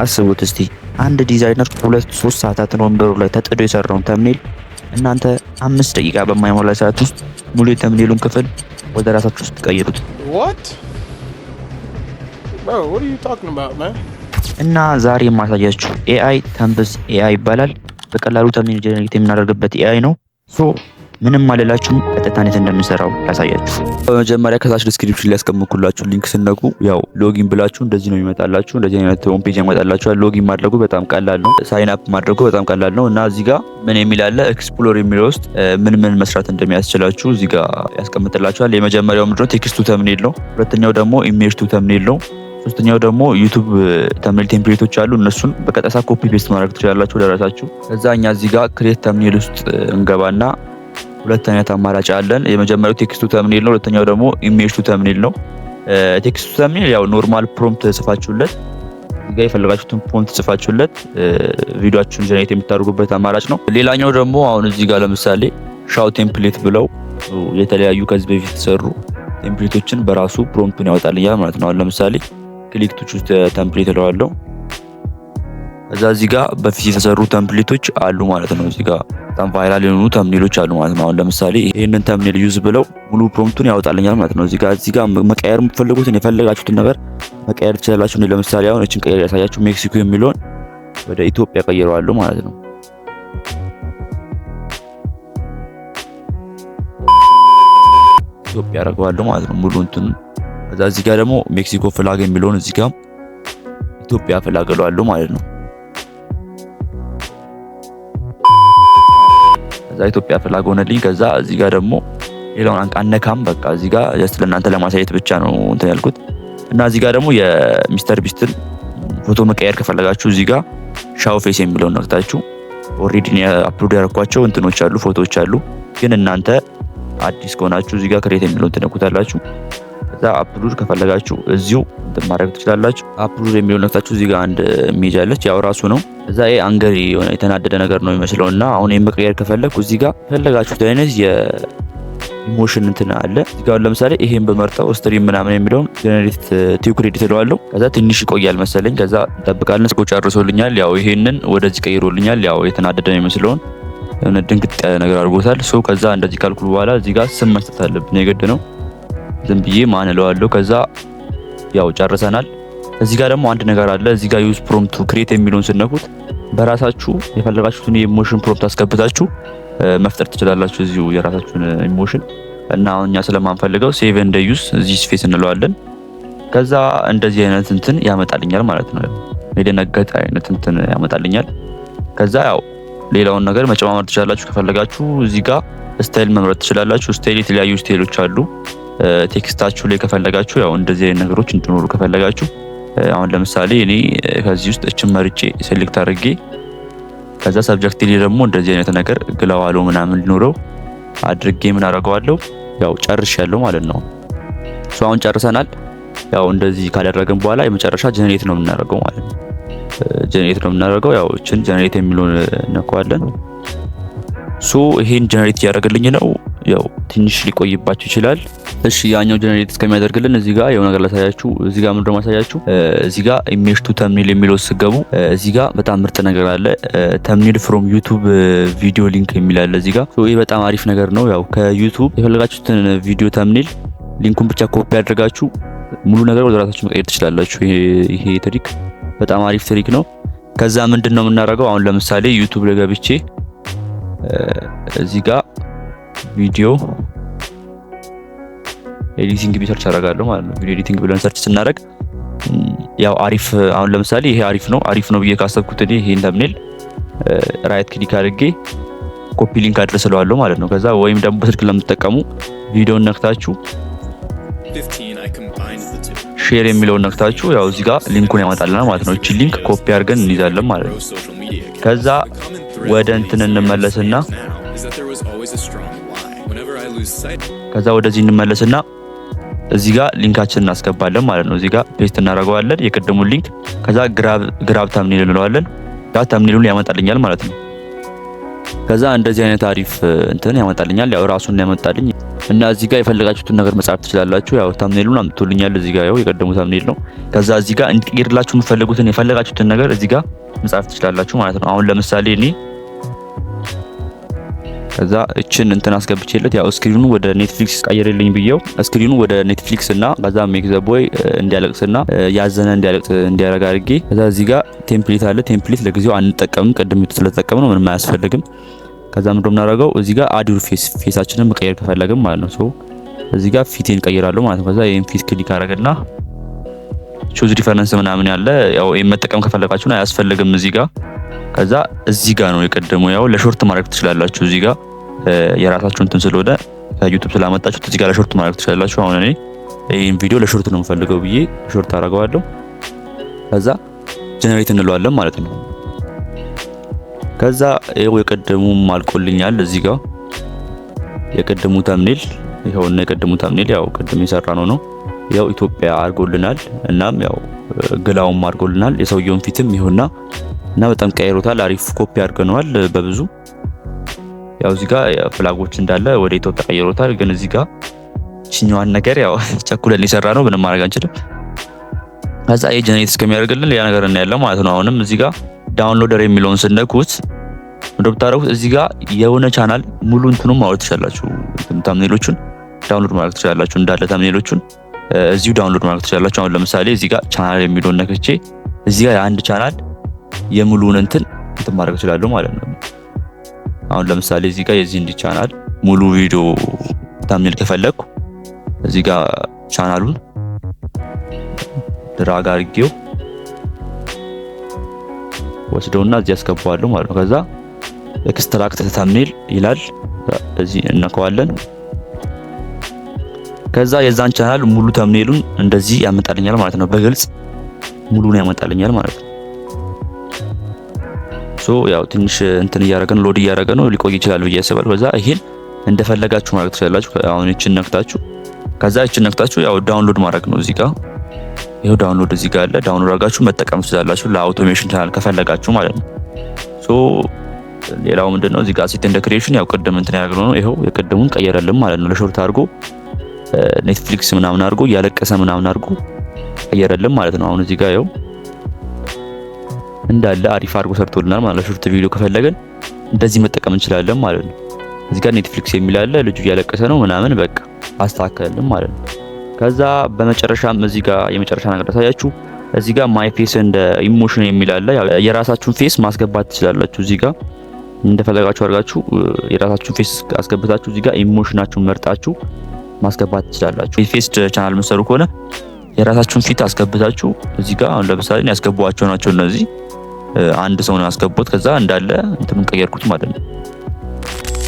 አስቡት እስቲ አንድ ዲዛይነር 2-3 ሰዓታትን ወንበሩ ላይ ተጥዶ የሰራውን ተምኔል እናንተ 5 ደቂቃ በማይሞላ ሰዓት ውስጥ ሙሉ የተምኔሉን ክፍል ወደ ራሳችሁ ውስጥ ቀይሩት። What? Bro, what are you talking about, man? እና ዛሬ የማሳያችሁ ኤአይ ተንብስ ኤአይ ይባላል። በቀላሉ ተምኔል ጀነሬት የምናደርግበት ኤአይ ነው። ምንም አልላችሁም፣ ቀጥታ እንዴት እንደምንሰራው ያሳያችሁ። በመጀመሪያ ከታች ዲስክሪፕሽን ላይ ያስቀምጥኩላችሁ ሊንክ ስነቁ ያው ሎጊን ብላችሁ እንደዚህ ነው የሚመጣላችሁ። እንደዚህ አይነት ሆም ፔጅ ያመጣላችኋል። ሎጊን ማድረጉ በጣም ቀላል ነው። ሳይን አፕ ማድረጉ በጣም ቀላል ነው እና እዚህ ጋር ምን የሚል አለ ኤክስፕሎር የሚለው ውስጥ ምን መስራት እንደሚያስችላችሁ እዚህ ጋር ያስቀምጥላችኋል። የመጀመሪያው ምንድነው ቴክስቱ ተምኔል ነው። ሁለተኛው ደግሞ ኢሜጅ ቱ ተምኔል ነው። ሶስተኛው ደግሞ ዩቲዩብ ተምኔል ቴምፕሌቶች አሉ። እነሱን በቀጥታ ኮፒ ፔስት ማድረግ ትችላላችሁ ለራሳችሁ። ከዛ እኛ እዚህ ጋር ክሬት ተምኔል ውስጥ እንገባና ሁለት አይነት አማራጭ አለን። የመጀመሪያው ቴክስቱ ተምኔል ነው። ሁለተኛው ደግሞ ኢሜጅ ቱ ተምኔል ነው። ቴክስቱ ተምኔል ያው ኖርማል ፕሮምፕት ጽፋችሁለት እዚህ ጋር የፈለጋችሁትን ፕሮምፕት ጽፋችሁለት ቪዲዮአችሁን ጀነሬት የምታደርጉበት አማራጭ ነው። ሌላኛው ደግሞ አሁን እዚህ ጋር ለምሳሌ ሻው ቴምፕሌት ብለው የተለያዩ ከዚህ በፊት የተሰሩ ቴምፕሌቶችን በራሱ ፕሮምፕቱን ያወጣልኛል ማለት ነው። አሁን ለምሳሌ ክሊክ ቱ ቹዝ ቴምፕሌት እለዋለሁ። እዛ እዚህ ጋር በፊት የተሰሩ ተምፕሌቶች አሉ ማለት ነው። እዚህ ጋር በጣም ቫይራል የሆኑ ተምኔሎች አሉ ማለት ነው። አሁን ለምሳሌ ይሄንን ተምኔል ዩዝ ብለው ሙሉ ፕሮምፕቱን ያወጣልኛል ማለት ነው። እዚህ ጋር መቀየር የምትፈልጉትን የፈለጋችሁትን ነገር መቀየር ትችላላችሁ። ለምሳሌ አሁን እቺን ቀየር ያሳያችሁ ሜክሲኮ የሚለውን ወደ ኢትዮጵያ ቀይረዋለሁ ማለት ነው። ኢትዮጵያ አደርገዋለሁ ማለት ነው ሙሉ እንትን። ከዛ እዚህ ጋር ደግሞ ሜክሲኮ ፍላግ የሚለውን እዚህ ጋር ኢትዮጵያ ፍላግ እለዋለሁ ማለት ነው። ከዛ ኢትዮጵያ ፍላግ ሆነልኝ። ከዛ እዚህ ጋር ደግሞ ሌላውን አነካም በቃ እዚህ ጋር ጀስት ለእናንተ ለማሳየት ብቻ ነው እንትን ያልኩት። እና እዚህ ጋር ደግሞ የሚስተር ቢስትን ፎቶ መቀየር ከፈለጋችሁ እዚህ ጋር ሻው ፌስ የሚለውን ነክታችሁ ኦሬዲ አፕሎድ ያደረኳቸው እንትኖች አሉ ፎቶዎች አሉ። ግን እናንተ አዲስ ከሆናችሁ እዚህ ጋር ክሬት የሚለውን ትነኩታላችሁ። ከዛ አፕሎድ ከፈለጋችሁ እዚሁ እንትን ማድረግ ትችላላችሁ። አፕሎድ የሚለውን ነክታችሁ እዚህ ጋር አንድ ኢሜጅ አለች ያው ራሱ ነው። እዛ አንገሪ የሆነ የተናደደ ነገር ነው የሚመስለውና አሁን የመቀየር ከፈለኩ እዚህ ጋር ፈለጋችሁት አይነት የኢሞሽን እንትን አለ። እዚህ ጋር ለምሳሌ ይሄን በመርጠው ስትሪም ምናምን የሚለውን ጀነሬት ቱ ክሬዲት እለዋለሁ። ከዛ ትንሽ ይቆያል መሰለኝ። ከዛ እንጠብቃለን። ስቆ ጨርሶልኛል። ያው ይሄንን ወደዚህ ቀይሮልኛል። ያው የተናደደ ነው የሚመስለውን የሆነ ድንግጥ ነገር አድርጎታል። ከዛ እንደዚህ ካልኩ በኋላ እዚህ ጋር ስም መስጠት አለብን የግድ ነው። ዝም ብዬ ማን እለዋለሁ። ከዛ ያው ጨርሰናል። እዚህ ጋር ደግሞ አንድ ነገር አለ። እዚህ ጋር ዩዝ ፕሮምፕት ቱ ክሬት የሚለውን ስነኩት በራሳችሁ የፈለጋችሁትን የኢሞሽን ፕሮምፕት አስገብታችሁ መፍጠር ትችላላችሁ እዚሁ የራሳችሁን ኢሞሽን። እና አሁን እኛ ስለማንፈልገው ሴቭ ኤንድ ዩዝ እዚህ ስፔስ እንለዋለን። ከዛ እንደዚህ አይነት እንትን ያመጣልኛል ማለት ነው። የደነገጠ አይነት እንትን ያመጣልኛል። ከዛ ያው ሌላውን ነገር መጨማመር ትችላላችሁ ከፈለጋችሁ። እዚህ ጋር ስታይል መምረጥ ትችላላችሁ። ስታይል የተለያዩ ስታይሎች አሉ። ቴክስታችሁ ላይ ከፈለጋችሁ ያው እንደዚህ አይነት ነገሮች እንዲኖሩ ከፈለጋችሁ አሁን ለምሳሌ እኔ ከዚህ ውስጥ እችን መርጬ ሴሌክት አድርጌ ከዛ ሰብጀክት ላይ ደግሞ እንደዚህ አይነት ነገር ግላዋሎ ምናምን ሊኖረው አድርጌ ምን አደርገዋለሁ ያው ጨርሻለሁ ማለት ነው። አሁን ጨርሰናል። ያው እንደዚህ ካደረግን በኋላ የመጨረሻ ጀነሬት ነው የምናደርገው ማለት ነው። ጀነሬት ነው የምናደርገው ያው እችን ጀነሬት የሚለውን ነካዋለን። ይሄን ጀነሬት እያደረገልኝ ነው። ያው ትንሽ ሊቆይባችሁ ይችላል። እሺ ያኛው ጀነሬት እስከሚያደርግልን እዚህ ጋር የሆነ ነገር ላሳያችሁ። እዚህ ጋር ምንድነው ማሳያችሁ? እዚህ ጋር ኢሜጅ ቱ ተምኔል የሚለው ስገቡ እዚህ ጋር በጣም ምርጥ ነገር አለ። ተምኔል ፍሮም ዩቲዩብ ቪዲዮ ሊንክ የሚል አለ እዚህ ጋር። ይሄ በጣም አሪፍ ነገር ነው። ያው ከዩቲዩብ የፈለጋችሁትን ቪዲዮ ተምኔል ሊንኩን ብቻ ኮፒ አድርጋችሁ ሙሉ ነገር ወደ ራሳችሁ መቀየር ትችላላችሁ። ይሄ ትሪክ በጣም አሪፍ ትሪክ ነው። ከዛ ምንድነው የምናደርገው? አሁን ለምሳሌ ዩቲዩብ ላይ ገብቼ እዚህ ጋር ቪዲዮ ኤዲቲንግ ቢሰርች አደርጋለሁ ማለት ነው። ቪዲዮ ኤዲቲንግ ብለን ሰርች ስናደርግ ያው አሪፍ አሁን ለምሳሌ ይሄ አሪፍ ነው ብዬ ካሰብኩት ይሄን ተምኔል ራይት ክሊክ አድርጌ ኮፒ ሊንክ አድርሰለዋለሁ ማለት ነው። ከዛ ወይም ደግሞ በስልክ ለምትጠቀሙ ቪዲዮን ነክታችሁ ሼር የሚለውን ነክታችሁ ያው እዚህ ጋር ሊንኩን ያመጣልናል ማለት ነው። እቺ ሊንክ ኮፒ አድርገን እንይዛለን ማለት ነው። ከዛ ወደ እንትን እንመለስና ከዛ ወደዚህ እንመለስና እዚህ ጋር ሊንካችንን እናስገባለን ማለት ነው። እዚህ ጋር ፔስት እናደርገዋለን የቅድሙን ሊንክ። ከዛ ግራብ ተምኔል እንለዋለን። ያ ተምኔሉን ያመጣልኛል ማለት ነው። ከዛ እንደዚህ አይነት አሪፍ እንትን ያመጣልኛል። ያው ራሱን ያመጣልኝ እና እዚህ ጋር የፈለጋችሁትን ነገር መጻፍ ትችላላችሁ። ያው ታምኔሉን አምጥቶልኛል እዚህ ጋር ያው የቀደሙ ታምኔል ነው። ከዛ እዚህ ጋር እንዲቀይርላችሁ የምትፈልጉትን የፈለጋችሁትን ነገር እዚህ ጋር መጻፍ ትችላላችሁ ማለት ነው። አሁን ለምሳሌ እኔ ከዛ እችን እንትን አስገብቼለት ያው ስክሪኑ ወደ ኔትፍሊክስ ቀይርልኝ ብየው ስክሪኑ ወደ ኔትፍሊክስ እና ከዛ ሜክ ዘ ቦይ እንዲያለቅስና ያዘነ እንዲያለቅስ እንዲያረጋ አድርጌ ከዛ እዚህ ጋር ቴምፕሌት አለ። ቴምፕሌት ለጊዜው አንጠቀምም፣ ቅድም ስለተጠቀምነው ምንም አያስፈልግም። ከዛ ምንድነው የምናደርገው እዚህ ጋር አድ ዩር ፌስ ፌሳችንን መቀየር ከፈለግን ማለት ነው። ሶ እዚህ ጋር ፊቴን ቀይራለሁ ማለት ነው። ከዛ ይሄን ፊት ክሊክ አደረገና ቾዝ ዲፈረንስ ምናምን ያለ ያው መጠቀም ከፈለጋችሁ አያስፈልግም እዚህ ጋር። ከዛ እዚህ ጋር ነው የቀደመው ያው ለሾርት ማድረግ ትችላላችሁ እዚህ ጋር የራሳችሁ እንትን ስለሆነ ከዩቲዩብ ስላመጣችሁት እዚህ ጋር ለሾርት ማድረግ ትችላላችሁ። አሁን እኔ ይሄን ቪዲዮ ለሾርት ነው የምፈልገው ብዬ ሾርት አደርገዋለሁ። ከዛ ጀነሬት እንለዋለን ማለት ነው። ከዛ ይሄው የቀደሙም አልቆልኛል እዚህ ጋር የቀደሙ ታምኔል ይሄውና የቀደሙ ታምኔል ያው ቀደም የሰራ ነው ያው ኢትዮጵያ አድርጎልናል። እናም ያው ግላውም አድርጎልናል። የሰውየውን ፊትም ይሁንና እና በጣም ቀይሮታል። አሪፍ ኮፒ አድርገነዋል በብዙ ያው እዚህ ጋር ፍላጎች እንዳለ ወደ ኢትዮጵያ ቀይሮታል። ግን እዚህ ጋር ቺኛዋን ነገር ያው ቸኩለን ሊሰራ ነው ምንም ማድረግ አንችልም። ከዛ ይሄ ጀነሬት እስከሚያደርግልን ያ ነገር እናያለን ማለት ነው። አሁንም እዚህ ጋር ዳውንሎደር የሚለውን ስነኩት እንደምታረጉት እዚህ ጋር የሆነ ቻናል ሙሉ እንትኑን ማውረድ ትችላላችሁ። ታምኔሎቹን ዳውንሎድ ማድረግ ትችላላችሁ። እንዳለ ታምኔሎቹን እዚሁ ዳውንሎድ ማድረግ ትችላላችሁ። አሁን ለምሳሌ እዚህ ጋር ቻናል የሚለውን ነክቼ እዚህ ጋር የአንድ ቻናል የሙሉውን እንትን ማድረግ እችላለሁ ማለት ነው። አሁን ለምሳሌ እዚህ ጋር የዚህ እንዲ ቻናል ሙሉ ቪዲዮ ታምኔል ከፈለኩ እዚህ ጋር ቻናሉን ድራግ አድርጌው ወስደውና እዚህ ያስገባዋለሁ ማለት ነው። ከዛ ኤክስትራክት ታምኔል ይላል እዚህ እናከዋለን። ከዛ የዛን ቻናል ሙሉ ታምኔሉን እንደዚህ ያመጣልኛል ማለት ነው። በግልጽ ሙሉን ያመጣልኛል ማለት ነው። ሶ ያው ትንሽ እንትን እያደረገን ሎድ እያደረገ ነው ሊቆይ ይችላል ብዬ አስባለሁ። ከዛ ይሄን እንደፈለጋችሁ ማድረግ ትችላላችሁ። አሁን እቺን ነክታችሁ ከዛ እቺን ነክታችሁ ያው ዳውንሎድ ማድረግ ነው። እዚህ ጋር ይሄው ዳውንሎድ እዚህ ጋር አለ። ዳውንሎድ አድርጋችሁ መጠቀም ትችላላችሁ ለአውቶሜሽን ቻናል ከፈለጋችሁ ማለት ነው። ሶ ሌላው ምንድነው እዚህ ጋር ሴት እንደ ክሬሽን ያው ቅድም እንትን ያደርገው ነው። ይሄው የቅድሙን ቀየረልን ማለት ነው። ለሾርት አድርጎ ኔትፍሊክስ ምናምን አድርጎ ያለቀሰ ምናምን አድርጎ ቀየረልን ማለት ነው። አሁን እዚህ ጋር ይሄው እንዳለ አሪፍ አድርጎ ሰርቶልናል ማለት ነው። ሾርት ቪዲዮ ከፈለገን እንደዚህ መጠቀም እንችላለን ማለት ነው። እዚህ ጋር ኔትፍሊክስ የሚል አለ። ልጁ እያለቀሰ ነው ምናምን በቃ አስተካከልን ማለት ነው። ከዛ በመጨረሻም እዚህ ጋር የመጨረሻ ነገር ታያችሁ። እዚህ ጋር ማይ ፌስ እንደ ኢሞሽን የሚል አለ። የራሳችሁን ፌስ ማስገባት ትችላላችሁ። እዚህ ጋር እንደፈለጋችሁ አድርጋችሁ የራሳችሁን ፌስ አስገብታችሁ እዚህ ጋር ኢሞሽናችሁን መርጣችሁ ማስገባት ትችላላችሁ። ፌስ ቻናል መሰሩ ከሆነ የራሳችሁን ፊት አስገብታችሁ እዚህ ጋር አሁን ለምሳሌ ያስገቧቸው ናቸው እነዚህ አንድ ሰው ነው ያስገቡት። ከዛ እንዳለ እንትኑን ቀየርኩት ማለት ነው።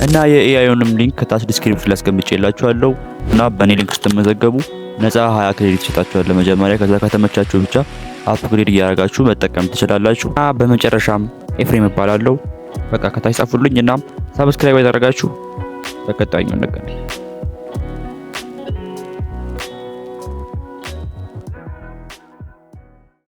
እና የኤአይውንም ሊንክ ከታች ዲስክሪፕሽን ላይ አስቀምጬላችኋለሁ እና በእኔ ሊንክ ስትመዘገቡ ነፃ 20 ክሬዲት ይሰጣችኋል ለመጀመሪያ። ከዛ ከተመቻችሁ ብቻ አፕግሬድ እያደረጋችሁ መጠቀም ትችላላችሁ። እና በመጨረሻም ኤፍሬም እባላለሁ። በቃ ከታች ጻፉልኝ እና ሰብስክራይብ ያደረጋችሁ በቀጣዩ እንገናኝ።